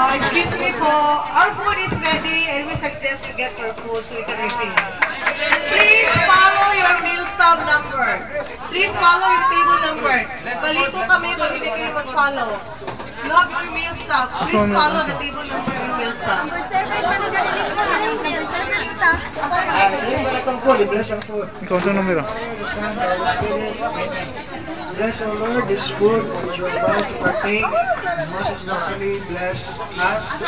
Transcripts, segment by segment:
Excuse me po, our food is ready and we suggest you get your food so we can refill. Please follow your meal stub number. Please follow your table number. Malito kami pag hindi kayo mag-follow. You have your meal stub. Please follow the table number of your meal stub. Number 7 man ganaling ko kanang number 7 ita. Ikaw sa numero? Bless, O Lord, this food which you are about to partake, and most especially bless us,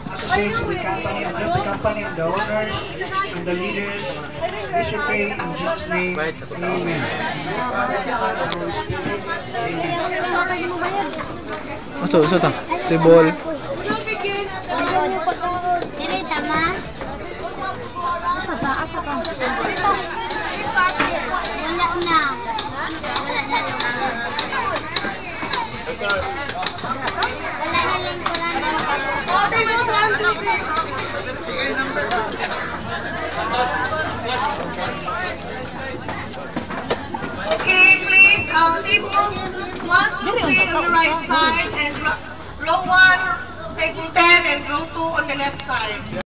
associates with the company, and bless the company and the owners and the leaders. This we pray in Jesus' name. Amen. Father, Son, and Holy Spirit. Amen. Ito ta. Table. Dili tama. Apa ba? Ito. Wala na. Wala na lang ko Okay, please, tables 1, 2, 3 on the right side and row 1, table 10 and row 2 on the left side.